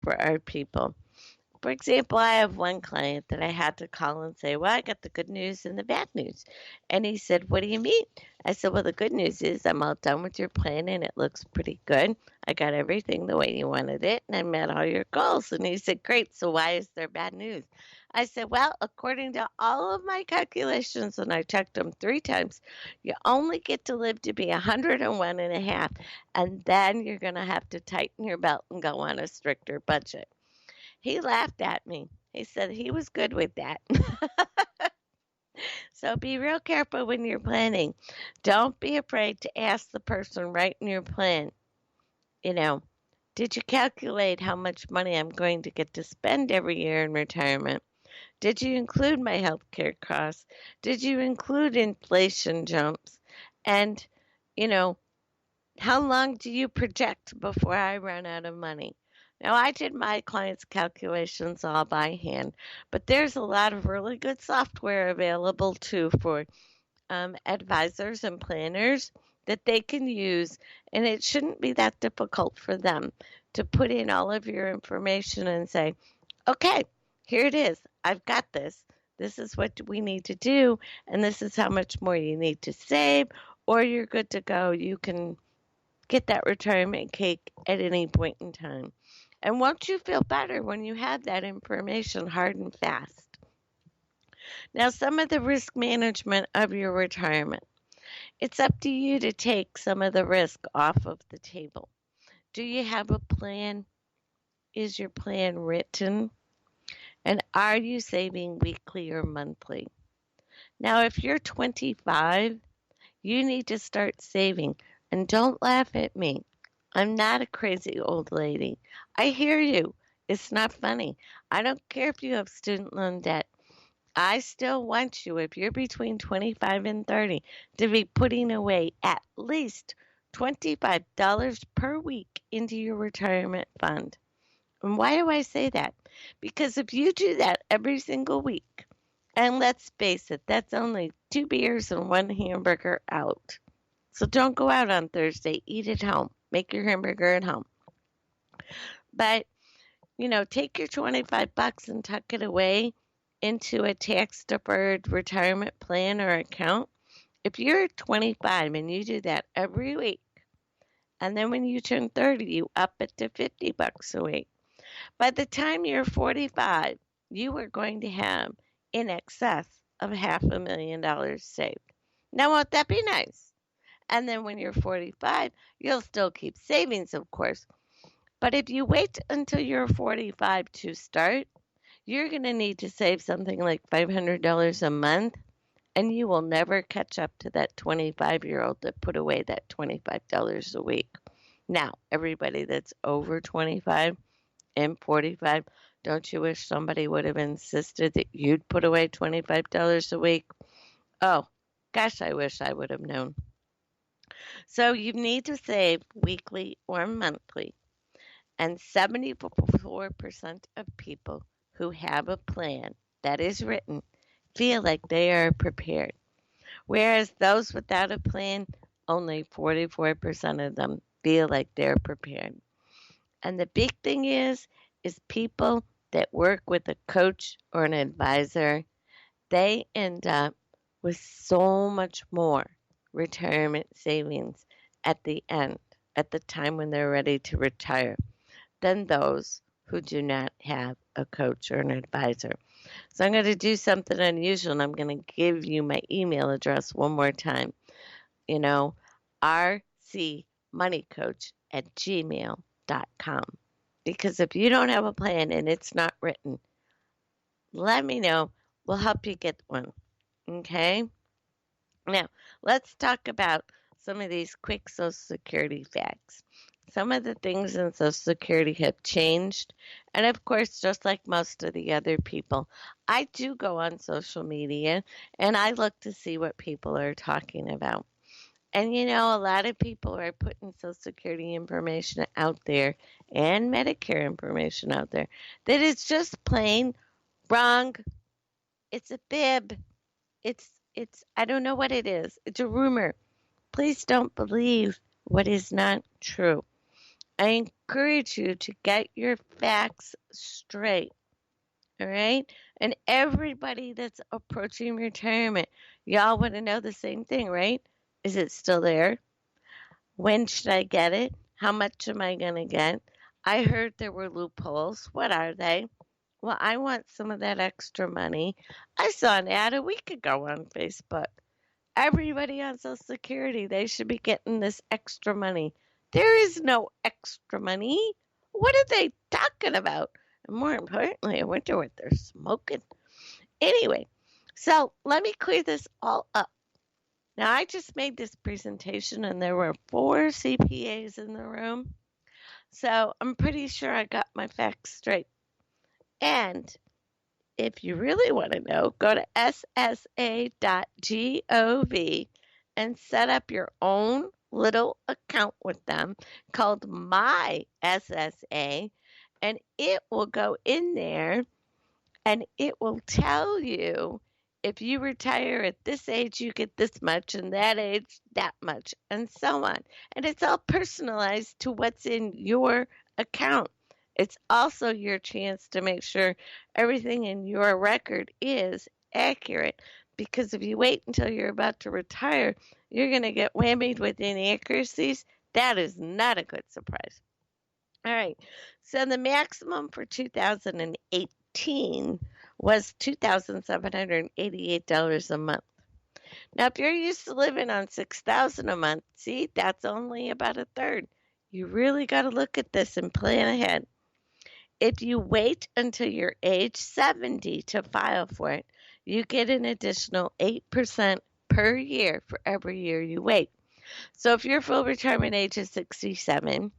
for our people. For example, I have one client that I had to call and say, well, I got the good news and the bad news. And he said, what do you mean? I said, well, the good news is I'm all done with your plan and it looks pretty good. I got everything the way you wanted it and I met all your goals. And he said, great. So why is there bad news? I said, well, according to all of my calculations, and I checked them 3 times, you only get to live to be 101 and a half. And then you're going to have to tighten your belt and go on a stricter budget. He laughed at me. He said he was good with that. So be real careful when you're planning. Don't be afraid to ask the person right in your plan, you know, did you calculate how much money I'm going to get to spend every year in retirement? Did you include my health care costs? Did you include inflation jumps? And, you know, how long do you project before I run out of money? Now, I did my clients' calculations all by hand, but there's a lot of really good software available too for advisors and planners that they can use, and it shouldn't be that difficult for them to put in all of your information and say, okay, here it is. I've got this. This is what we need to do, and this is how much more you need to save, or you're good to go. You can get that retirement cake at any point in time. And won't you feel better when you have that information hard and fast? Now, some of the risk management of your retirement. It's up to you to take some of the risk off of the table. Do you have a plan? Is your plan written? And are you saving weekly or monthly? Now, if you're 25, you need to start saving. And don't laugh at me. I'm not a crazy old lady. I hear you. It's not funny. I don't care if you have student loan debt. I still want you, if you're between 25 and 30, to be putting away at least $25 per week into your retirement fund. And why do I say that? Because if you do that every single week, and let's face it, that's only 2 beers and 1 hamburger out. So don't go out on Thursday. Eat at home. Make your hamburger at home. But, take your 25 bucks and tuck it away into a tax deferred retirement plan or account. If you're 25 and you do that every week, and then when you turn 30, you up it to 50 bucks a week. By the time you're 45, you are going to have in excess of $500,000 saved. Now, won't that be nice? And then when you're 45, you'll still keep savings, of course. But if you wait until you're 45 to start, you're going to need to save something like $500 a month, and you will never catch up to that 25-year-old that put away that $25 a week. Now, everybody that's over 25 and 45, don't you wish somebody would have insisted that you'd put away $25 a week? Oh, gosh, I wish I would have known. So you need to save weekly or monthly. And 74% of people who have a plan that is written feel like they are prepared. Whereas those without a plan, only 44% of them feel like they're prepared. And the big thing is people that work with a coach or an advisor, they end up with so much more retirement savings at the end, at the time when they're ready to retire, than those who do not have a coach or an advisor. So I'm going to do something unusual, and I'm going to give you my email address one more time. rcmoneycoach@gmail.com. Because if you don't have a plan and it's not written, let me know. We'll help you get one. Okay? Now, let's talk about some of these quick Social Security facts. Some of the things in Social Security have changed. And of course, just like most of the other people, I do go on social media and I look to see what people are talking about. And a lot of people are putting Social Security information out there and Medicare information out there that is just plain wrong. It's a bib. It's I don't know what it is. It's a rumor. Please don't believe what is not true. I encourage you to get your facts straight. All right. And everybody that's approaching retirement, y'all want to know the same thing, right? Is it still there? When should I get it? How much am I going to get? I heard there were loopholes. What are they? Well, I want some of that extra money. I saw an ad a week ago on Facebook. Everybody on Social Security, they should be getting this extra money. There is no extra money. What are they talking about? And more importantly, I wonder what they're smoking. Anyway, so let me clear this all up. Now, I just made this presentation and there were 4 CPAs in the room. So I'm pretty sure I got my facts straight. And if you really want to know, go to ssa.gov and set up your own little account with them called My SSA, and it will go in there and it will tell you if you retire at this age, you get this much, and that age, that much, and so on. And it's all personalized to what's in your account. It's also your chance to make sure everything in your record is accurate. Because if you wait until you're about to retire, you're going to get whammied with inaccuracies. That is not a good surprise. All right. So the maximum for 2018 was $2,788 a month. Now, if you're used to living on $6,000 a month, see, that's only about a third. You really got to look at this and plan ahead. If you wait until you're age 70 to file for it, you get an additional 8% per year for every year you wait. So if your full retirement age is 67,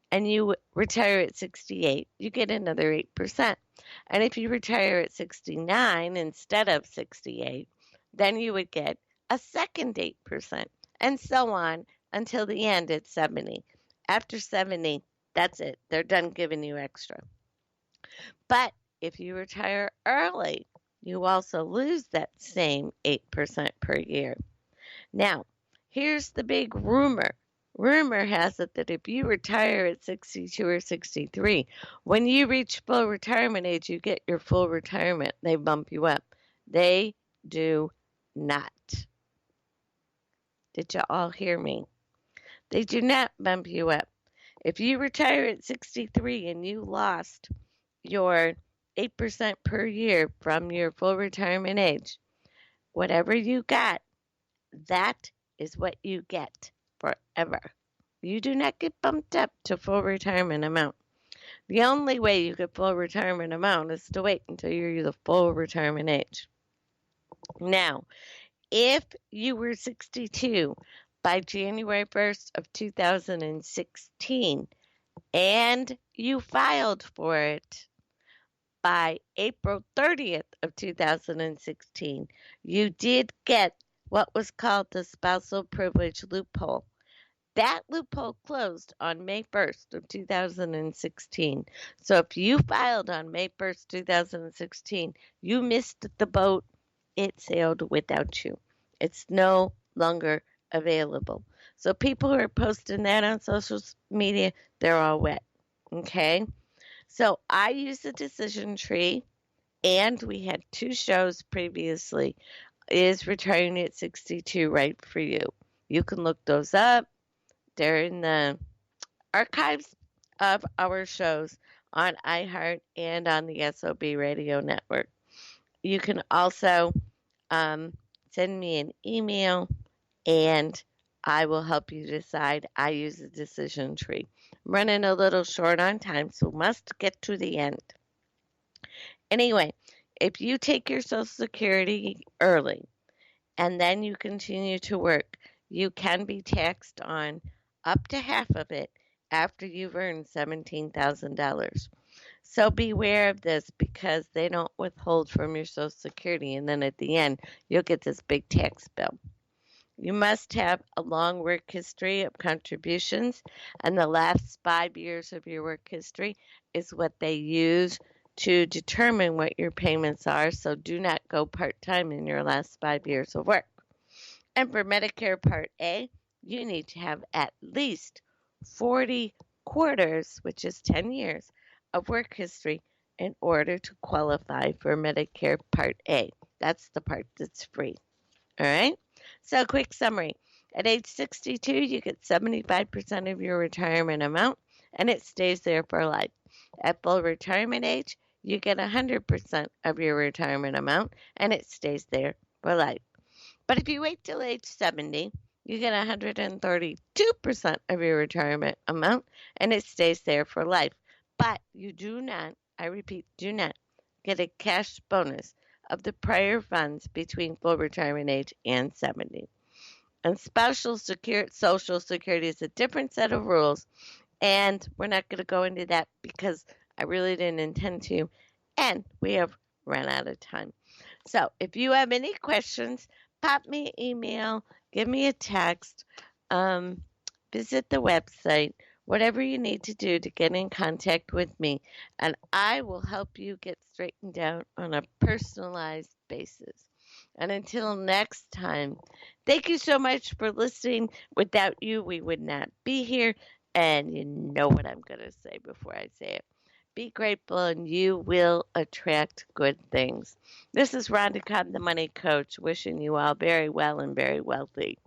and you retire at 68, you get another 8%. And if you retire at 69 instead of 68, then you would get a second 8%, and so on until the end at 70. After 70, that's it. They're done giving you extra. But if you retire early, you also lose that same 8% per year. Now, here's the big rumor. Rumor has it that if you retire at 62 or 63, when you reach full retirement age, you get your full retirement. They bump you up. They do not. Did you all hear me? They do not bump you up. If you retire at 63 and you lost your 8% per year from your full retirement age, whatever you got, that is what you get forever. You do not get bumped up to full retirement amount. The only way you get full retirement amount is to wait until you're the full retirement age. Now, if you were 62 by January 1st of 2016 and you filed for it by April 30th of 2016, you did get what was called the spousal privilege loophole. That loophole closed on May 1st of 2016. So if you filed on May 1st, 2016, you missed the boat. It sailed without you. It's no longer available. So people who are posting that on social media, they're all wet. Okay? So I use the decision tree, and we had 2 shows previously. Is retiring at 62 right for you? You can look those up. They're in the archives of our shows on iHeart and on the SOB Radio Network. You can also send me an email and I will help you decide. I use a decision tree. I'm running a little short on time, so must get to the end. Anyway, if you take your Social Security early and then you continue to work, you can be taxed on up to half of it after you've earned $17,000. So beware of this because they don't withhold from your Social Security, and then at the end, you'll get this big tax bill. You must have a long work history of contributions, and the last 5 years of your work history is what they use to determine what your payments are, so do not go part-time in your last 5 years of work. And for Medicare Part A, you need to have at least 40 quarters, which is 10 years, of work history in order to qualify for Medicare Part A. That's the part that's free. All right? So, quick summary. At age 62, you get 75% of your retirement amount, and it stays there for life. At full retirement age, you get 100% of your retirement amount, and it stays there for life. But if you wait till age 70, you get 132% of your retirement amount, and it stays there for life. But you do not, I repeat, do not get a cash bonus of the prior funds between full retirement age and 70. And Social Security is a different set of rules, and we're not going to go into that because I really didn't intend to, and we have run out of time. So if you have any questions, pop me an email, give me a text, um, visit the website, whatever you need to do to get in contact with me, and I will help you get straightened out on a personalized basis. And until next time, thank you so much for listening. Without you, we would not be here. And you know what I'm going to say before I say it. Be grateful and you will attract good things. This is Rhonda Cobb, the Money Coach, wishing you all very well and very wealthy.